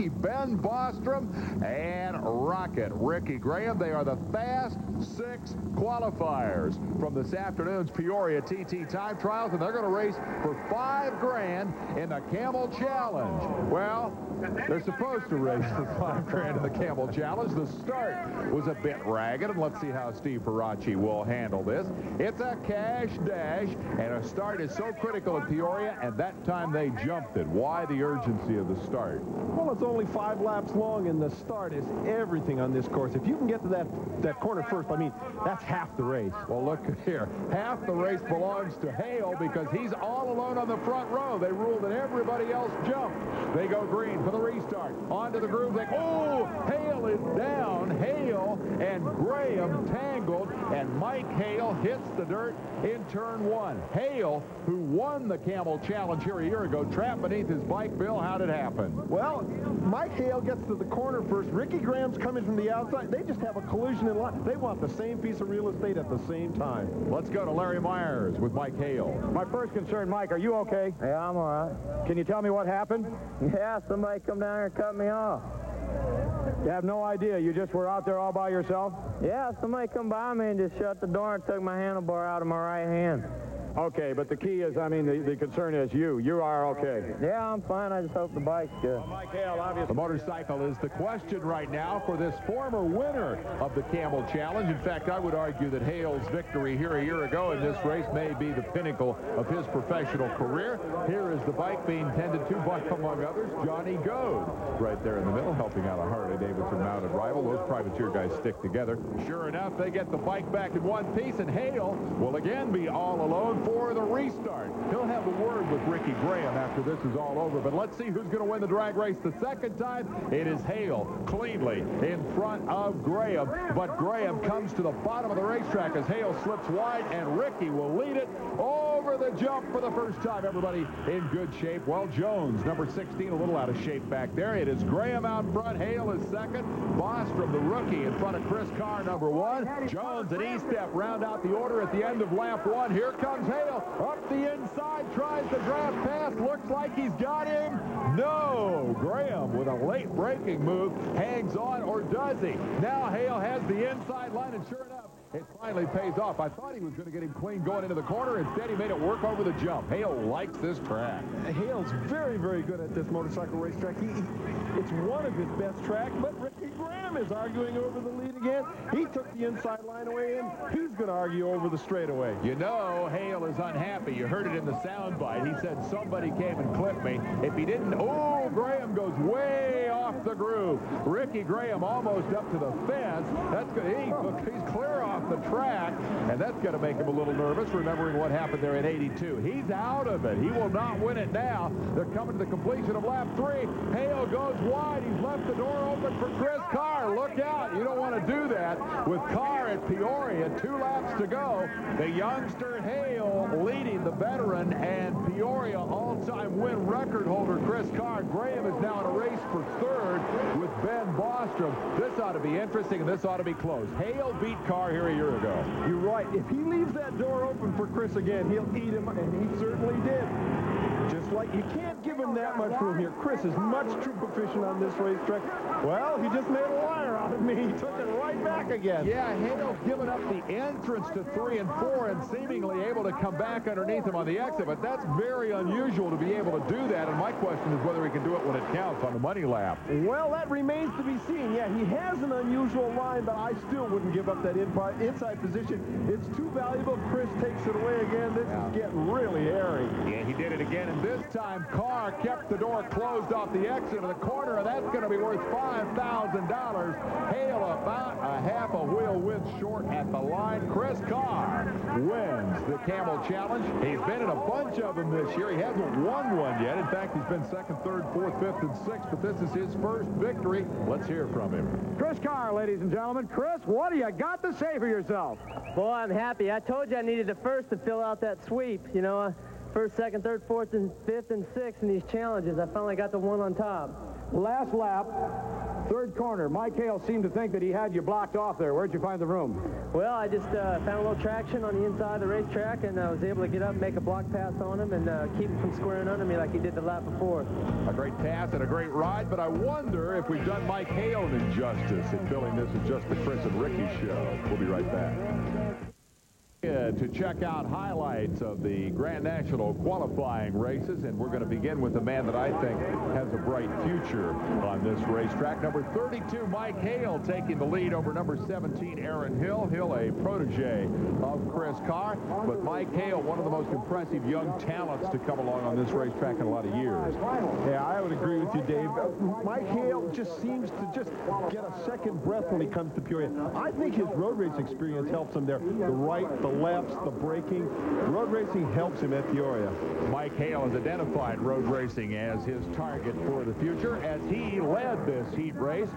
Ben Bostrom, and Rocket Ricky Graham. They are the Fast Six qualifiers from this afternoon's Peoria TT Time Trials, and they're going to race for $5,000 in the Camel Challenge. Well, they're supposed to race for $5,000 in the Camel Challenge. The start was a bit ragged, and let's see how Steve Parachi will handle this. It's a cash dash, and a start is so critical in Peoria, and that time they jumped it. Why the urgency of the start? Well, it's only 5 laps long, and the start is everything on this course. If you can get to that corner first, I mean, that's half the race. Well, look here. Half the race belongs to Hale because he's all alone on the front row. They ruled that everybody else jumped. They go green for the restart. Onto the groove. Oh, Hale is down. Hale and Graham tangled, and Mike Hale hits the dirt in turn 1. Hale, who won the Camel Challenge here a year ago, trapped beneath his bike. Bill, how did it happen? Well, Mike Hale gets to the corner first. Ricky Graham's coming from the outside. They just have a collision in line. They want the same piece of real estate at the same time. Let's go to Larry Myers with Mike Hale. My first concern, Mike, are you okay? Yeah, I'm all right. Can you tell me what happened? Yeah, somebody come down here and cut me off. You have no idea. You just were out there all by yourself? Yeah, somebody come by me and just shut the door and took my handlebar out of my right hand. Okay, but the key is, I mean, the concern is you. You are okay. Yeah, I'm fine. I just hope the bike's good. Well, Mike Hale, obviously. The motorcycle is the question right now for this former winner of the Camel Challenge. In fact, I would argue that Hale's victory here a year ago in this race may be the pinnacle of his professional career. Here is the bike being tended to by, among others, Johnny Goad. Right there in the middle, helping out a Harley-Davidson mounted rival. Those privateer guys stick together. Sure enough, they get the bike back in one piece, and Hale will again be all alone for the restart. He'll have a word with Ricky Graham after this is all over, but let's see who's going to win the drag race the second time. It is Hale cleanly in front of Graham, but Graham comes to the bottom of the racetrack as Hale slips wide, and Ricky will lead it over the jump for the first time. Everybody in good shape. Well, Jones, number 16, a little out of shape back there. It is Graham out front. Hale is second. Bostrom, the rookie, in front of Chris Carr, number 1. Jones and E-Step round out the order at the end of lap 1. Here comes Hale. Up the inside, tries the draft pass. Looks like he's got him. No. Graham, with a late braking move, hangs on, or does he? Now Hale has the inside line, and sure enough, it finally pays off. I thought he was going to get him clean going into the corner. Instead, he made it work over the jump. Hale likes this track. Hale's very, very good at this motorcycle racetrack. It's one of his best tracks, but Ricky Graham is arguing over the lead again. He took the inside line away, and he's going to argue over the straightaway. You know, Hale is unhappy. You heard it in the soundbite. He said, somebody came and clipped me. If he didn't, oh, Graham goes way off the groove. Ricky Graham almost up to the fence. That's good. He's clear off the track, and that's going to make him a little nervous, remembering what happened there in 82. He's out of it. He will not win it now. They're coming to the completion of lap 3. Hale goes wide. He's left the door open for Chris Carr. Look out. You don't want to do that with Carr at Peoria. 2 laps to go. The youngster Hale leading the veteran and Peoria all-time win record holder Chris Carr. Graham is now in a race for 3rd with Ben Bostrom. This ought to be interesting, and this ought to be close. Hale beat Carr here a year ago. You're right. If he leaves that door open for Chris again, he'll eat him, and he certainly did. Just like you can't give him that much room here. Chris is much too proficient on this racetrack. Well, he just made a liar out of me. He took it right back again. Yeah, Hale's given up the entrance to 3 and 4 and seemingly able to come back underneath him on the exit, but that's very unusual to be able to do that, and my question is whether he can do it when it counts on the money lap. Well, that remains to be seen. Yeah, he has an unusual line, but I still wouldn't give up that inside position. It's too valuable. Chris takes it away again. This is getting really hairy. Yeah, he did it again, and this time Carr kept the door closed off the exit of the corner, and that's going to be worth $5,000. Hale about a half a wheel width short at the line. Chris Carr wins the Camel Challenge. He's been in a bunch of them this year. He hasn't won one yet. In fact, he's been 2nd, 3rd, 4th, 5th, and 6th, but this is his first victory. Let's hear from him. Chris Carr, ladies and gentlemen. Chris, what do you got to say for yourself? Well, I'm happy. I told you I needed the first to fill out that sweep. You know, 1st, 2nd, 3rd, 4th, and 5th, and 6th in these challenges. I finally got the one on top. Last lap, Third corner, Mike Hale seemed to think that he had you blocked off there. Where'd you find the room? Well, I just found a little traction on the inside of the racetrack, and I was able to get up and make a block pass on him and keep him from squaring under me like he did the lap before. A great pass and a great ride, but I wonder if we've done Mike Hale an injustice in billing this as just the Chris and Ricky show. We'll be right back. To check out highlights of the Grand National qualifying races, and we're going to begin with the man that I think has a bright future on this racetrack. Number 32, Mike Hale, taking the lead over number 17, Aaron Hill. Hill, a protege of Chris Carr, but Mike Hale, one of the most impressive young talents to come along on this racetrack in a lot of years. Yeah, I would agree with you, Dave. Mike Hale just seems to just get a second breath when he comes to Peoria. I think his road race experience helps him there. The right, the lefts, the braking. Road racing helps him at Peoria. Mike Hale has identified road racing as his target for the future as he led this heat race.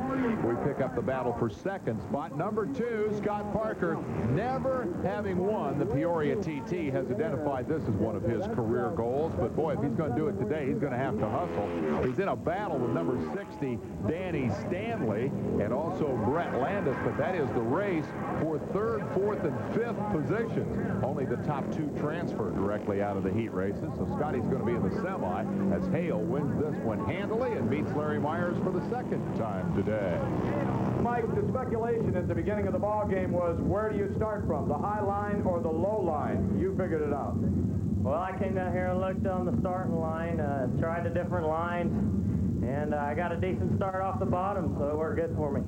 We pick up the battle for second spot. Number 2, Scott Parker, never having won the Peoria TT, has identified this as one of his career goals. But boy, if he's going to do it today, he's going to have to hustle. He's in a battle with number 60, Danny Stanley, and also Brett Landis, but that is the race for 3rd, 4th, and 5th positions. Only the top 2 transfer directly out of the heat races, so Scotty's going to be in the semi as Hale wins this one handily and beats Larry Myers for the 2nd time today. Mike, the speculation at the beginning of the ball game was, where do you start from, the high line or the low line? You figured it out. Well, I came down here and looked on the starting line, tried the different lines, and I got a decent start off the bottom, so it worked good for me.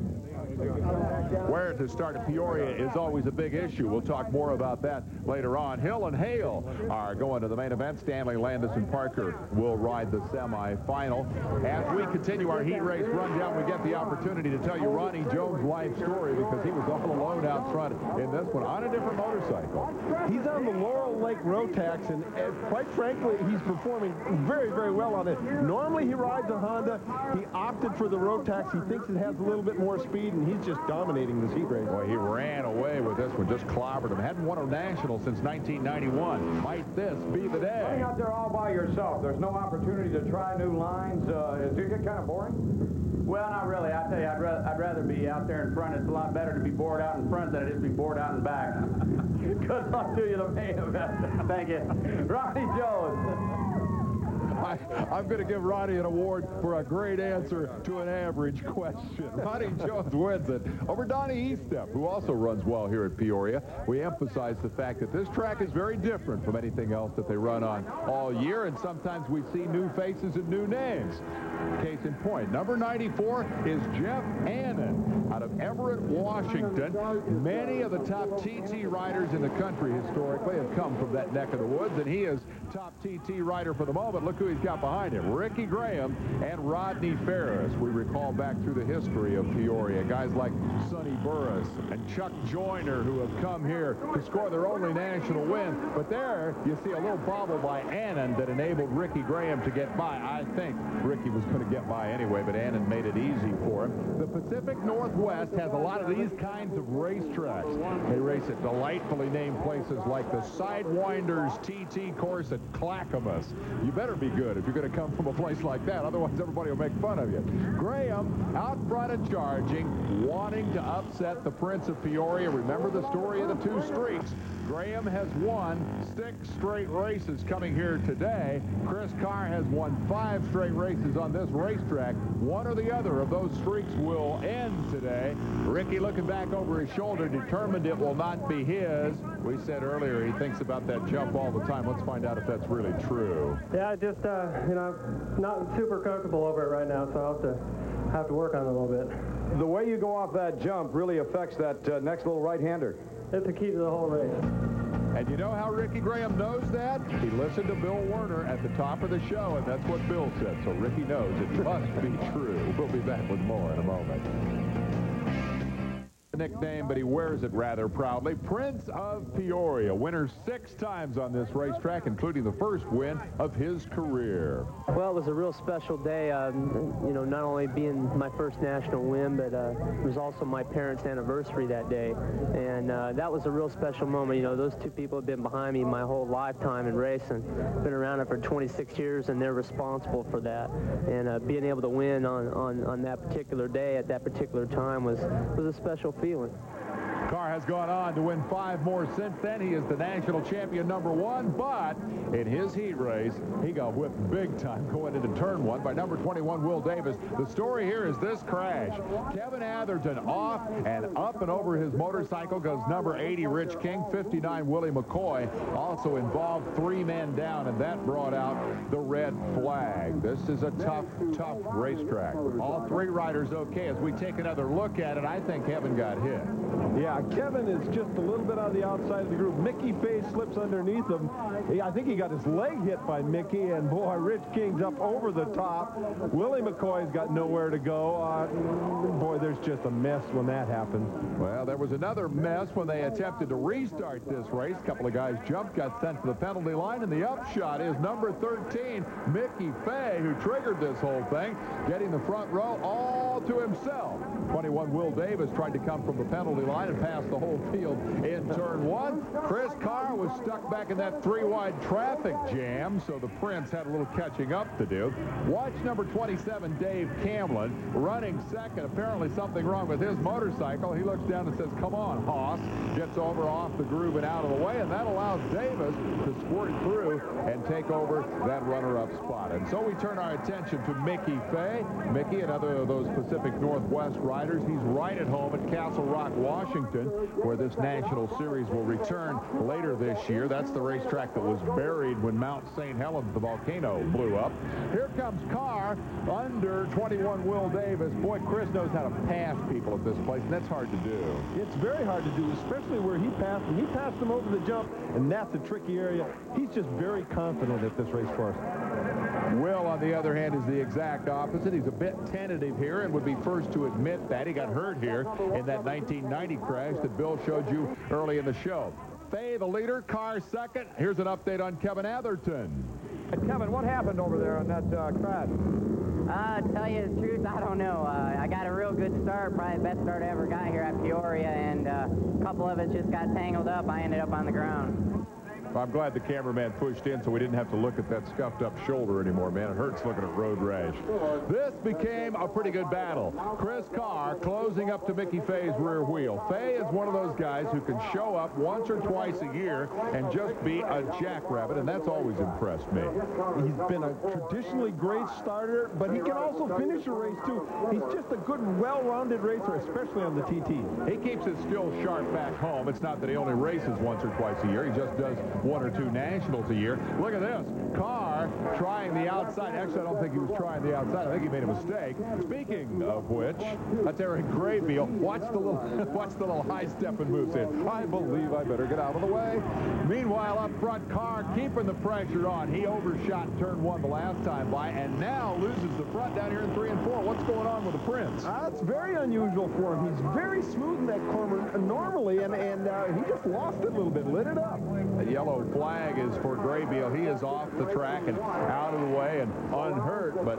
Where to start at Peoria is always a big issue. We'll talk more about that later on. Hill and Hale are going to the main event. Stanley, Landis, and Parker will ride the semifinal. As we continue our heat race rundown, we get the opportunity to tell you Ronnie Jones' life story because he was all alone out front in this one on a different motorcycle. He's on the Laurel Lake Rotax, and quite frankly, he's performing very, very well on it. Normally, he rides a Honda. He opted for the Rotax. He thinks it has a little bit more speed, and he's just dominating this heat race. Boy, he ran away with this one, just clobbered him. Hadn't won a national since 1991. Might this be the day? Running out there all by yourself, there's no opportunity to try new lines. Does it get kind of boring? Well, not really. I tell you, I'd rather be out there in front. It's a lot better to be bored out in front than it is to be bored out in back. Good luck to you, the main event. Thank you. Ronnie Jones. I'm going to give Ronnie an award for a great answer to an average question. Ronnie Jones wins it over Donnie Estep, who also runs well here at Peoria. We emphasize the fact that this track is very different from anything else that they run on all year, and sometimes we see new faces and new names. Case in point, number 94 is Jeff Annan out of Everett, Washington. Many of the top TT riders in the country historically have come from that neck of the woods, and he is top TT rider for the moment. Look who he's got behind him, Ricky Graham and Rodney Ferris. We recall back through the history of Peoria, guys like Sonny Burris and Chuck Joyner who have come here to score their only national win. But there you see a little bobble by Annan that enabled Ricky Graham to get by. I think Ricky was going to get by anyway, but Annan made it easy for him. The Pacific Northwest has a lot of these kinds of racetracks. They race at delightfully named places like the Sidewinders TT course at Clackamas. You better be good if you're going to come from a place like that, otherwise everybody will make fun of you. Graham out front and charging, wanting to upset the Prince of Peoria. Remember the story of the 2 streaks. Graham has won 6 straight races coming here today. Chris Carr has won 5 straight races on this racetrack. One or the other of those streaks will end today. Ricky looking back over his shoulder, determined it will not be his. We said earlier he thinks about that jump all the time. Let's find out if that's really true. Yeah, I just, you know, not super comfortable over it right now, so I'll have to work on it a little bit. The way you go off that jump really affects that next little right-hander. It's the key to the whole race. And you know how Ricky Graham knows that? He listened to Bill Werner at the top of the show, and that's what Bill said. So Ricky knows it must be true. We'll be back with more in a moment. the nickname, but he wears it rather proudly. Prince of Peoria, winner 6 times on this racetrack, including the first win of his career. Well, it was a real special day, you know, not only being my first national win, but it was also my parents' anniversary that day. And that was a real special moment. You know, those two people have been behind me my whole lifetime in racing. Been around it for 26 years, and they're responsible for that. And being able to win on that particular day at that particular time was a special feeling. Carr has gone on to win 5 more since then. He is the national champion #1, but in his heat race, he got whipped big time going into turn 1 by number 21, Will Davis. The story here is this crash. Kevin Atherton off and up and over his motorcycle goes number 80, Rich King, 59, Willie McCoy. Also involved 3 men down, and that brought out the red flag. This is a tough racetrack. All 3 riders okay. As we take another look at it, I think Kevin got hit. Yeah, Kevin is just a little bit on the outside of the group. Mickey Fay slips underneath him. I think he got his leg hit by Mickey, and boy, Rich King's up over the top. Willie McCoy's got nowhere to go. Boy, there's just a mess when that happens. Well, there was another mess when they attempted to restart this race. A couple of guys jumped, got sent to the penalty line, and the upshot is number 13, Mickey Fay, who triggered this whole thing, getting the front row all to himself. 21, Will Davis tried to come from the penalty line and pass the whole field in turn 1. Chris Carr was stuck back in that 3-wide traffic jam, so the Prince had a little catching up to do. Watch number 27, Dave Camlin, running second. Apparently something wrong with his motorcycle. He looks down and says, "Come on, Hoss." Gets over off the groove and out of the way, and that allows Davis to squirt through and take over that runner-up spot. And so we turn our attention to Mickey Fay. Mickey, another of those Pacific Northwest riders. He's right at home at Castle Rock, Washington, where this National Series will return later this year. That's the racetrack that was buried when Mount St. Helens, the volcano, blew up. Here comes Carr under 21, Will Davis. Boy, Chris knows how to pass people at this place, and that's hard to do. It's very hard to do, especially where he passed him. He passed him over the jump, and that's a tricky area. He's just very confident at this race course. Will, on the other hand, is the exact opposite. He's a bit tentative here and would be first to admit that. He got hurt here in that 1990 crash that Bill showed you early in the show. Fay, the leader, Carr second. Here's an update on Kevin Atherton. Kevin, what happened over there on that crash? To tell you the truth, I don't know. I got a real good start, probably the best start I ever got here at Peoria, and a couple of us just got tangled up. I ended up on the ground. I'm glad the cameraman pushed in so we didn't have to look at that scuffed up shoulder anymore, man. It hurts looking at road rash. This became a pretty good battle. Chris Carr closing up to Mickey Fay's rear wheel. Fay is one of those guys who can show up once or twice a year and just be a jackrabbit, and that's always impressed me. He's been a traditionally great starter, but he can also finish a race, too. He's just a good, well-rounded racer, especially on the TT. He keeps his skills sharp back home. It's not that he only races once or twice a year. He just does 1 or 2 nationals a year. Look at this. Carr trying the outside. Actually, I don't think he was trying the outside. I think he made a mistake. Speaking of which, that's Eric Graybeal. Watch the little high-stepping moves in. I believe I better get out of the way. Meanwhile, up front, Carr keeping the pressure on. He overshot turn 1 the last time by, and now loses the front down here in 3 and 4. What's going on with the Prince? That's very unusual for him. He's very smooth in that corner normally, and he just lost it a little bit, lit it up. The yellow flag is for Graybeal. He is off the track and out of the way and unhurt, but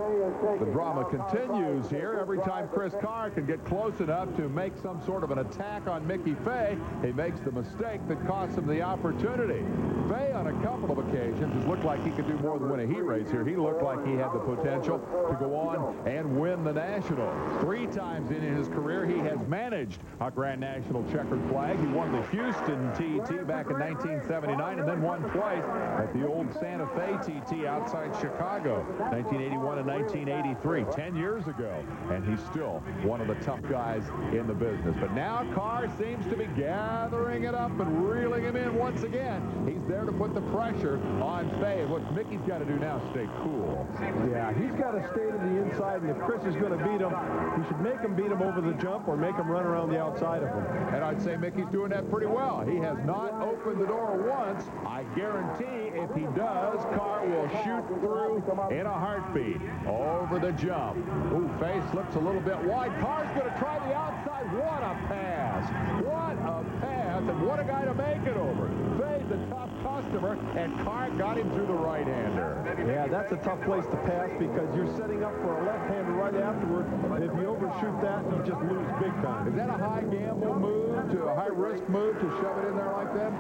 the drama continues here. Every time Chris Carr can get close enough to make some sort of an attack on Mickey Fay, he makes the mistake that costs him the opportunity. Fay, on a couple of occasions, has looked like he could do more than win a heat race here. He looked like he had the potential to go on and win the National. 3 times in his career, he has managed a Grand National checkered flag. He won the Houston TT back in 1979 and then won twice at the old Santa Fe TT outside Chicago, 1981 and 1983, 10 years ago. And he's still one of the tough guys in the business. But now Carr seems to be gathering it up and reeling him in once again. He's there to put the pressure on Fay. What Mickey's got to do now is stay cool. Yeah, he's got to stay to the inside, and if Chris is going to beat him, he should make him beat him over the jump or make him run around the outside of him. And I'd say Mickey's doing that pretty well. He has not opened the door once. I guarantee if he does, Carr will will shoot through in a heartbeat. Over the jump. Ooh, Fay slips a little bit wide. Carr's going to try the outside. What a pass. What a pass, and what a guy to make it over. Fay's a tough customer, and Carr got him through the right-hander. Yeah, that's a tough place to pass because you're setting up for a left-hander right afterward. If you overshoot that, you just lose big time. Is that a high gamble move, a high-risk move to shove it in there like that?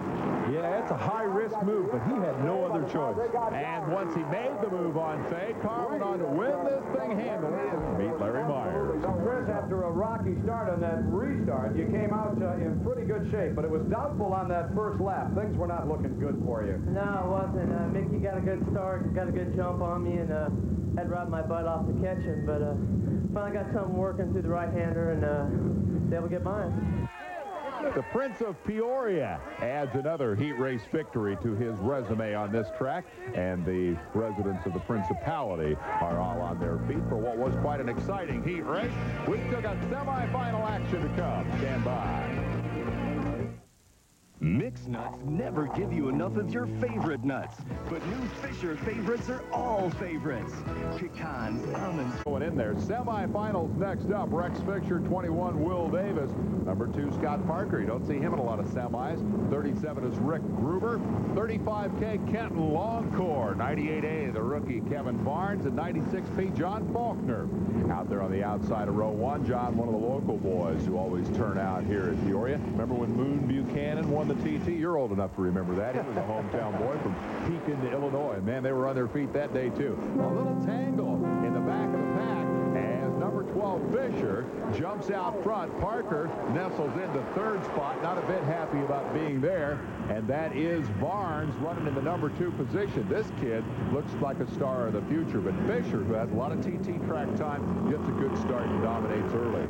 Yeah, it's a high-risk move, but he had no other choice. And once he made the move on Fay, Carr went on to win this thing handily and beat Larry Myers. So, Chris, after a rocky start on that restart, you came out in pretty good shape, but it was doubtful on that first lap. Things were not looking good for you. No, it wasn't. Mickey got a good start, got a good jump on me, and had to ride my butt off to catch him, but finally got something working through the right-hander and was able to get mine. The Prince of Peoria adds another heat race victory to his resume on this track, and the residents of the Principality are all on their feet for what was quite an exciting heat race. We still got semifinal action to come. Stand by. Mixed nuts never give you enough of your favorite nuts, but new Fisher favorites are all favorites. Pecans, almonds. Going in there. Semifinals next up. Rex Fisher, 21, Will Davis. Number 2, Scott Parker. You don't see him in a lot of semis. 37 is Rick Gruber. 35K, Kenton Longcore. 98A, the rookie Kevin Barnes. And 96P, John Faulkner. Out there on the outside of row 1. John, one of the local boys who always turn out here at Peoria. Remember when Moon Buchanan won the TT? You're old enough to remember that. He was a hometown boy from Pekin, Illinois. Man, they were on their feet that day, too. A little tangle in the back of the pack as number 12, Fisher, jumps out front. Parker nestles into third spot. Not a bit happy about being there. And that is Barnes running in the number 2 position. This kid looks like a star of the future. But Fisher, who has a lot of TT track time, gets a good start and dominates early.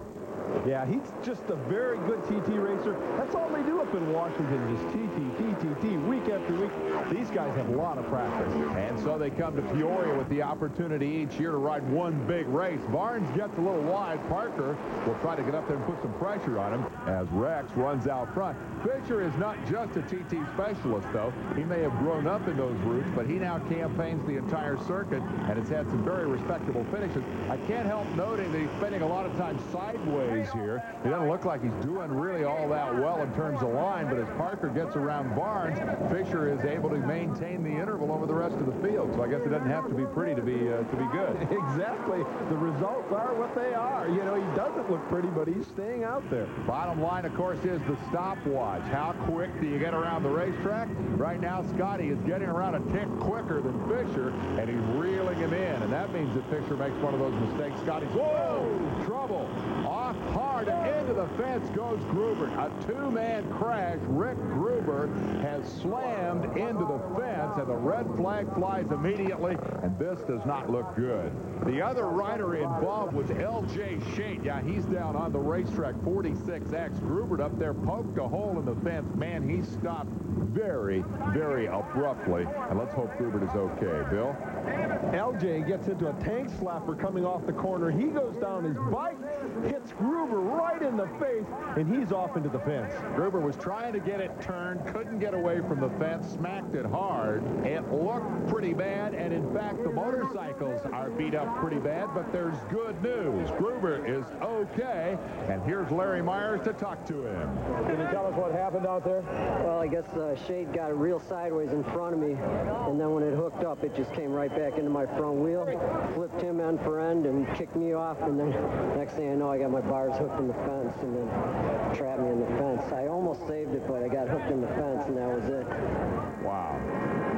Yeah, he's just a very good TT racer. That's all they do up in Washington, just TT, week after week. These guys have a lot of practice. And so they come to Peoria with the opportunity each year to ride one big race. Barnes gets a little wide. Parker will try to get up there and put some pressure on him as Rex runs out front. Fisher is not just a TT specialist, though. He may have grown up in those routes, but he now campaigns the entire circuit and has had some very respectable finishes. I can't help noting that he's spending a lot of time sideways here. He doesn't look like he's doing really all that well in terms of line, but as Parker gets around Barnes, Fisher is able to maintain the interval over the rest of the field. So I guess it doesn't have to be pretty to be good. Exactly. The results are what they are. You know, he doesn't look pretty, but he's staying out there. Bottom line, of course, is the stopwatch. How quick do you get around the racetrack? Right now, Scotty is getting around a tick quicker than Fisher, and he's reeling him in. And that means that Fisher makes one of those mistakes. Scotty's, whoa, trouble. Off hard and into the fence goes Gruber. A two-man crash. Rick Gruber has slammed into the fence, and the red flag flies immediately, and this does not look good. The other rider involved was L.J. Shade. Yeah, he's down on the racetrack, 46X. Gruber up there poked a hole in the fence. Man, he stopped very, very abruptly, and let's hope Gruber is okay. Bill? L.J. gets into a tank slapper coming off the corner. He goes down his bike, hits Gruber right in the face, and he's off into the fence. Gruber was trying to get it turned, couldn't get away from the fence, smacked it hard. It looked pretty bad, and in fact, the motorcycles are beat up pretty bad, but there's good news. Gruber is okay, and here's Larry Myers to talk to him. Can you tell us what happened out there? Well, I guess Shade got it real sideways in front of me, and then when it hooked up, it just came right back into my front wheel, flipped him end for end, and kicked me off, and then next thing I know, I got my bars hooked in the fence, and then trapped me in the fence. I almost saved it, but I got hooked in the fence, and that was it. Wow.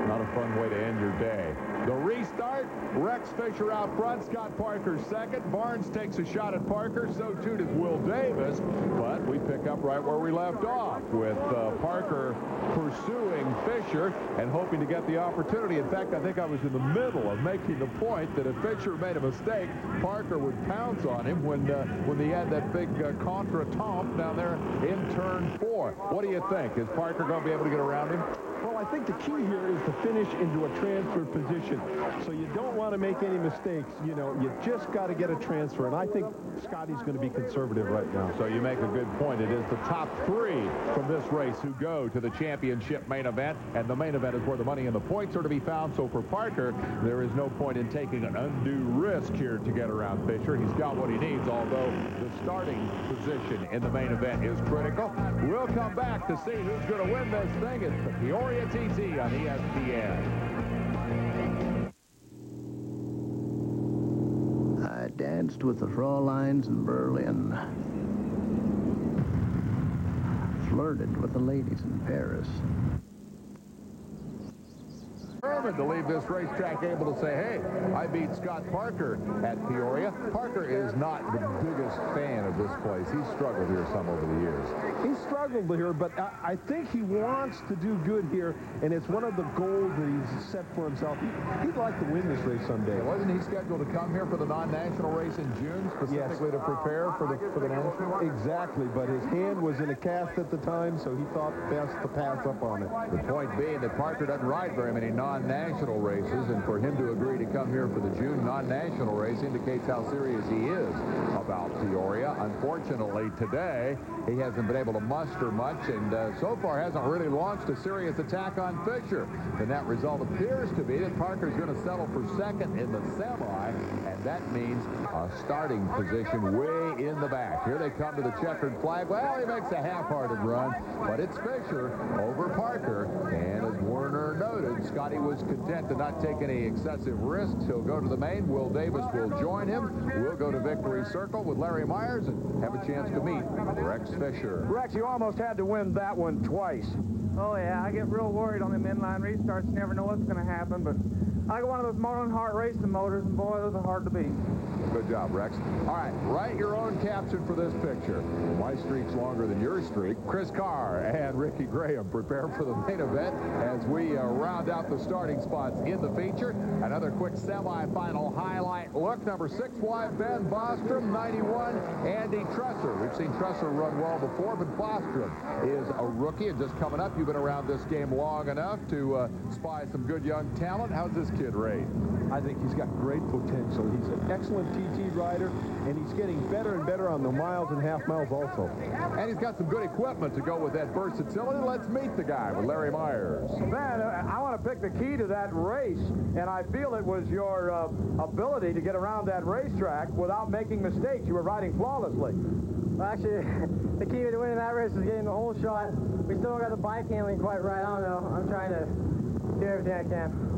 Not a fun way to end your day. The restart, Rex Fisher out front, Scott Parker second. Barnes takes a shot at Parker, so too does Will Davis. But we pick up right where we left off with Parker pursuing Fisher and hoping to get the opportunity. In fact, I think I was in the middle of making the point that if Fisher made a mistake, Parker would pounce on him when he had that big contretemps down there in turn 4. What do you think? Is Parker going to be able to get around him? Well, I think the key here is to finish into a transfer position. point. So you don't want to make any mistakes. You know, you just got to get a transfer. And I think Scotty's going to be conservative right now. So you make a good point. It is the top 3 from this race who go to the championship main event. And the main event is where the money and the points are to be found. So for Parker, there is no point in taking an undue risk here to get around Fisher. He's got what he needs, although the starting position in the main event is critical. We'll come back to see who's going to win this thing. It's the Peoria TT on ESPN. I danced with the Fräuleins in Berlin. Flirted with the ladies in Paris. Determined to leave this racetrack able to say, hey, I beat Scott Parker at Peoria. Parker is not the biggest fan of this place. He's struggled here some over the years. He struggled here, but I think he wants to do good here, and it's one of the goals that he's set for himself. He'd like to win this race someday. Wasn't he scheduled to come here for the non-national race in June, specifically to prepare for the national? Exactly, but his hand was in a cast at the time, so he thought best to pass up on it. The point being that Parker doesn't ride very many non-national races, and for him to agree to come here for the June non-national race indicates how serious he is about Peoria. Unfortunately, today, he hasn't been able to muster much, and so far hasn't really launched a serious attack on Fisher. The net result appears to be that Parker's going to settle for second in the semi, and that means a starting position way in the back. Here they come to the checkered flag. Well, he makes a half-hearted run, but it's Fisher over Parker, and as Werner noted, Scotty was content to not take any excessive risks. He'll go to the main. Will Davis will join him. We'll go to Victory Circle with Larry Myers and have a chance to meet Rex Fisher. Rex, you almost had to win that one twice. Oh, yeah, I get real worried on them inline restarts. You never know what's going to happen, but I got one of those Marlin Hart racing motors, and boy, those are hard to beat. Good job, Rex. All right, write your own caption for this picture. My streak's longer than your streak. Chris Carr and Ricky Graham prepare for the main event as we round out the starting spots in the feature. Another quick semifinal highlight look. Number 6 wide, Ben Bostrom. 91, Andy Trusser. We've seen Trusser run well before, but Bostrom is a rookie and just coming up. You've been around this game long enough to spy some good young talent. How's this kid rate? I think he's got great potential. He's an excellent TT rider, and he's getting better and better on the miles and half miles also. And he's got some good equipment to go with that versatility. Let's meet the guy with Larry Myers. Man, I want to pick the key to that race, and I feel it was your ability to get around that racetrack without making mistakes. You were riding flawlessly. Well, actually, the key to winning that race is getting the whole shot. We still got the bike handling quite right. I don't know. I'm trying to do everything I can.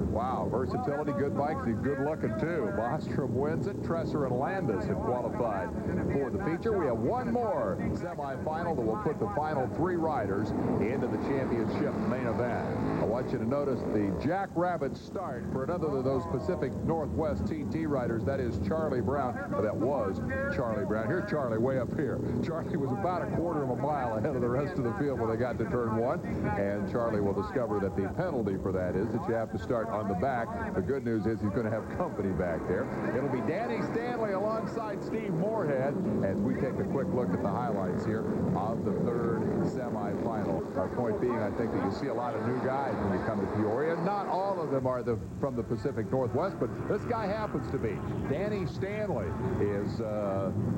Wow, versatility, good bikes, he's good looking too. Bostrom wins it. Trusser and Landis have qualified for the feature. We have one more semifinal that will put the final 3 riders into the championship main event. I want you to notice the Jackrabbit start for another of those Pacific Northwest TT riders. That is Charlie Brown. That was Charlie Brown. Here's Charlie way up here. Charlie was about a quarter of a mile ahead of the rest of the field when they got to turn 1. And Charlie will discover that the penalty for that is that you have to start on the back. The good news is he's going to have company back there. It'll be Danny Stanley alongside Steve Moorhead as we take a quick look at the highlights here of the 3rd semifinal. Our point being, I think that you see a lot of new guys when you come to Peoria. Not all of them are from the Pacific Northwest, but this guy happens to be. Danny Stanley is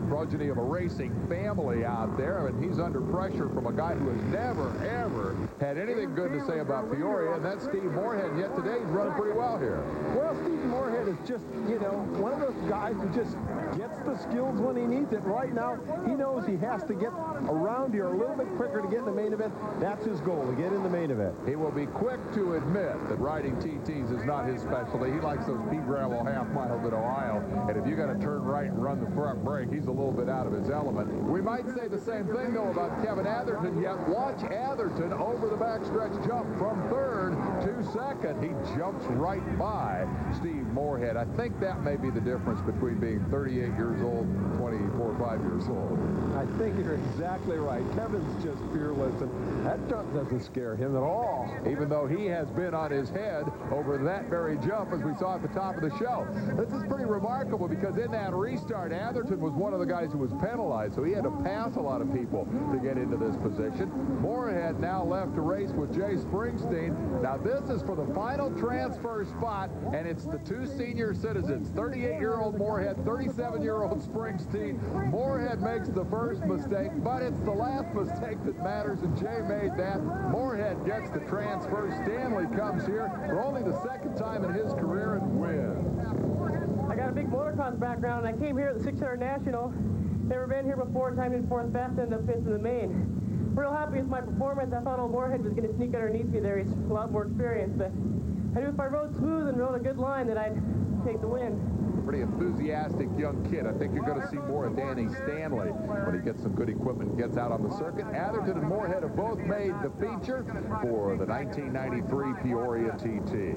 progeny of a racing family out there, and he's under pressure from a guy who has never, ever had anything good to say about Peoria, and that's Steve Moorhead. Yet today he's running pretty well here. Well, Steve Moorhead is just, you know, one of those guys who just gets the skills when he needs it. Right now, he knows he has to get around here a little bit quicker to get in the main event. That's his goal, to get in the main event. He will be quick to admit that riding TTs is not his specialty. He likes those pea gravel half miles at Ohio, and if you got to turn right and run the front brake, he's a little bit out of his element. We might say the same thing, though, about Kevin Atherton, yet watch Atherton over the backstretch jump from 3rd to 2nd. He jumps right by Steve Moorhead. I think that may be the difference between being 38 years old, 24 or 25 years old. I think you're exactly right. Kevin's just fearless, and that jump doesn't scare him at all. Even though he has been on his head over that very jump, as we saw at the top of the show. This is pretty remarkable because in that restart, Atherton was one of the guys who was penalized, so he had to pass a lot of people to get into this position. Moorhead now left to race with Jay Springsteen. Now this is for the final transfer spot, and it's the two senior citizens, 38-year-old Moorhead, 37-year-old Springsteen. Moorhead makes the first mistake, but it's the last mistake that matters, and Jay made that. Moorhead gets the transfer. Stanley comes here for only the second time in his career and wins. I got a big motocross background, and I came here at the 600 National. Never been here before, timed in fourth fast, ended up finishing the main. Real happy with my performance. I thought old Moorhead was going to sneak underneath me there. He's a lot more experienced, but I knew if I rode smooth and rode a good line that I'd take the win. Pretty enthusiastic young kid. I think you're going to see more of Danny Stanley when he gets some good equipment and gets out on the circuit. Atherton and Moorhead have both made the feature for the 1993 Peoria TT.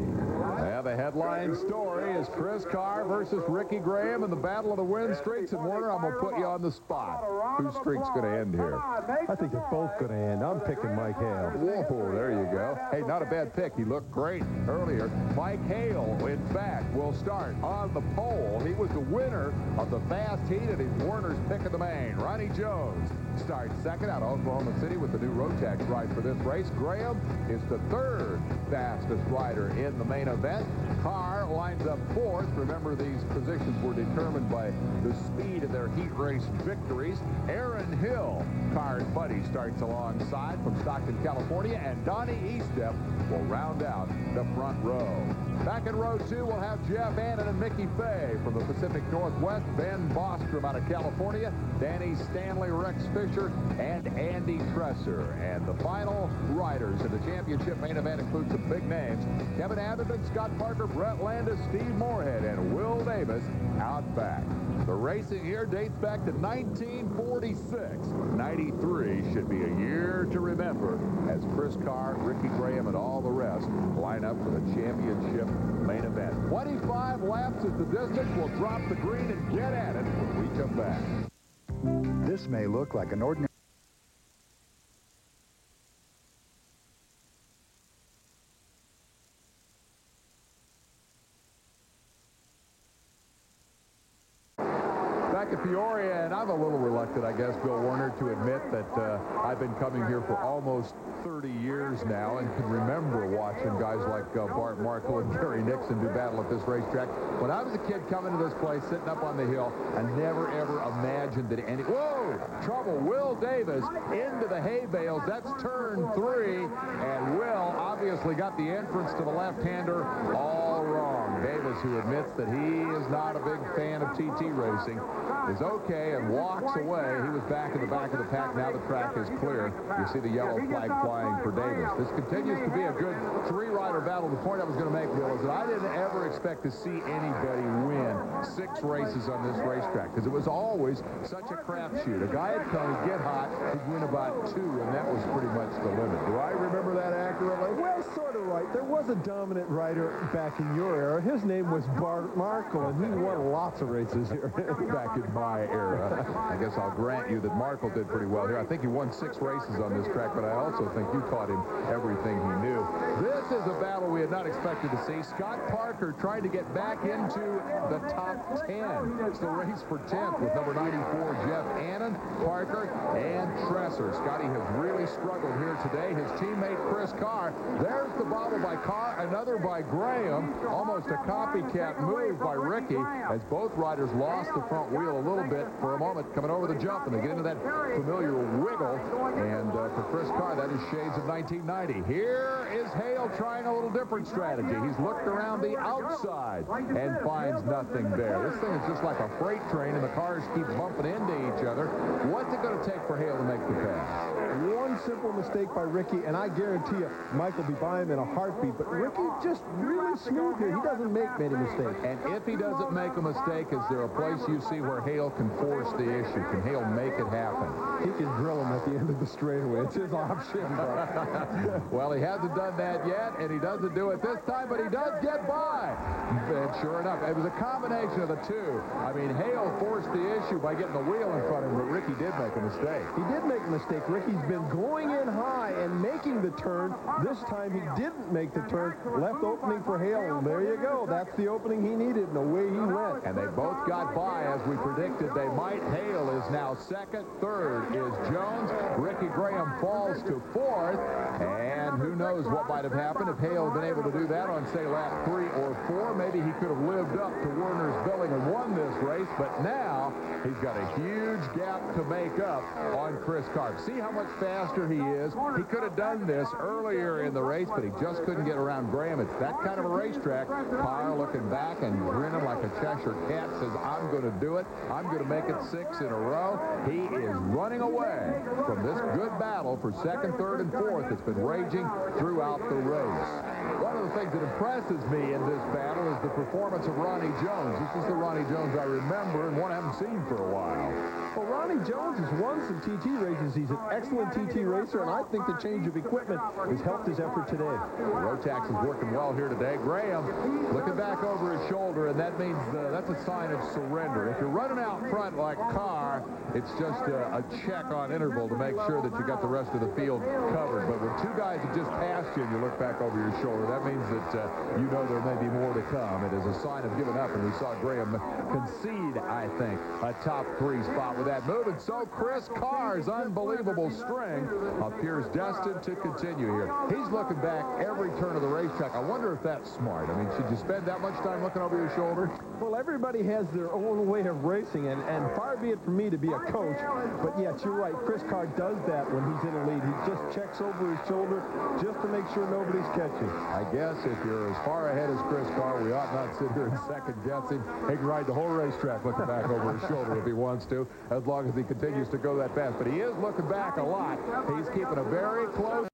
Now the headline story is Chris Carr versus Ricky Graham in the battle of the win streaks. And Warner, I'm going to put you on the spot. Whose streak's going to end here? I think they're both going to end. I'm picking Mike Hale. Whoa, there you go. Hey, not a bad pick. He looked great earlier. Mike Hale, in fact, will start on the pole. He was the winner of the fast heat, and he's Warner's pick of the main. Ronnie Jones starts second out of Oklahoma City with the new Rotax ride for this race. Graham is the third fastest rider in the main event. Carr lines up fourth. Remember, these positions were determined by the speed of their heat race victories. Aaron Hill, Carr's buddy, starts alongside from Stockton, California, and Donnie Estep will round out the front row. Back in row two, we'll have Jeff Annan and Mickey Fay from the Pacific Northwest, Ben Bostrom out of California, Danny Stanley, Rex Fisher, and Andy Tresser. And the final riders in the championship main event include some big names: Kevin Atherton, Scott Parker, Brett Landis, Steve Moorhead, and Will Davis out back. The racing here dates back to 1946. 93 should be a year to remember as Chris Carr, Ricky Graham, and all the rest line up for the championship main event. 25 laps is the distance. We'll drop the green and get at it when we come back. This may look like an ordinary... Back at Peoria, and I'm a little reluctant, I guess, Bill Warner, to admit that I've been coming here for almost 30 years now and can remember watching guys like Bart Markle and Gary Nixon do battle at this racetrack. When I was a kid coming to this place, sitting up on the hill, I never, ever imagined that any... Whoa! Trouble. Will Davis into the hay bales. That's turn 3, and Will obviously got the entrance to the left-hander all wrong. Davis, who admits that he is not a big fan of TT racing, is okay and walks away. He was back in the back of the pack. Now the track is clear. You see the yellow flag flying for Davis. This continues to be a good three-rider battle. The point I was going to make, Bill, is that I didn't ever expect to see anybody win 6 races on this racetrack because it was always such a crapshoot. A guy would come, he'd get hot, he'd win about 2, and that was pretty much the limit. Do I remember that accurately? Well, sort of right. There was a dominant rider back in your era. His name was Bart Markle, and he won lots of races here. Back in my era. I guess I'll grant you that Markle did pretty well here. I think he won 6 races on this track, but I also think you taught him everything he knew. This is a battle we had not expected to see. Scott Parker trying to get back into the top 10. It's the race for 10th with number 94, Jeff Annan, Parker, and Tresser. Scotty has really struggled here today. His teammate, Chris Carr. There's the bobble by Carr, another by Graham. Almost a copycat move by Ricky as both riders lost the front wheel a little bit for a moment coming over the jump, and they get into that familiar wiggle. And for Chris Carr, that is shades of 1990. Here is Hale trying a little different strategy. He's looked around the outside and finds nothing there. This thing is just like a freight train, and the cars keep bumping into each other. What's it going to take for Hale to make the pass? One one simple mistake by Ricky, and I guarantee you, Mike will be by him in a heartbeat. But Ricky just really smooth here. He doesn't make many mistakes. And if he doesn't make a mistake, is there a place you see where Hale can force the issue? Can Hale make it happen? He can drill him at the end of the straightaway. It's his option, bro. Well, he hasn't done that yet, and he doesn't do it this time, but he does get by. And sure enough, it was a combination of the two. I mean, Hale forced the issue by getting the wheel in front of him, but Ricky did make a mistake. He did make a mistake. Ricky's been going in high and making the turn. This time he didn't make the turn. Left opening for Hale, and there you go. That's the opening he needed, and away he went. And they both got by as we predicted they might. Hale is now second. Third is Jones. Ricky Graham falls to fourth. And who knows what might have happened if Hale had been able to do that on, say, lap 3 or 4. Maybe he could have lived up to Werner's billing and won this race. But now he's got a huge gap to make up on Chris Karp. See how much faster he is. He could have done this earlier in the race, but he just couldn't get around Graham. It's that kind of a racetrack. Kyle looking back and grinning like a Cheshire cat says, I'm going to do it. I'm going to make it 6 in a row. He is running away from this good battle for second, third, and fourth that's been raging throughout the race. One of the things that impresses me in this battle is the performance of Ronnie Jones. This is the Ronnie Jones I remember and one I haven't seen for a while. Well, Ronnie Jones has won some TT races. He's an excellent TT racer, and I think the change of equipment has helped his effort today. Rotax is working well here today. Graham looking back over his shoulder, and that means that's a sign of surrender. If you're running out front like Carr, it's just a check on interval to make sure that you got the rest of the field covered. But when two guys have just passed you and you look back over your shoulder, that means that you know there may be more to come. It is a sign of giving up, and we saw Graham concede, I think, a top 3 spot with that move. And so Chris Carr's unbelievable string appears destined to continue here. He's looking back every turn of the racetrack. I wonder if that's smart. I mean, should you spend that much time looking over your shoulder? Well, everybody has their own way of racing, and far be it from me to be a coach, but yes, you're right. Chris Carr does that when he's in a lead. He just checks over his shoulder just to make sure nobody's catching. I guess if you're as far ahead as Chris Carr, we ought not sit here and second guess him. He can ride the whole racetrack looking back over his shoulder if he wants to, as long as he continues to go that fast. But he is looking back a lot. He's keeping a very close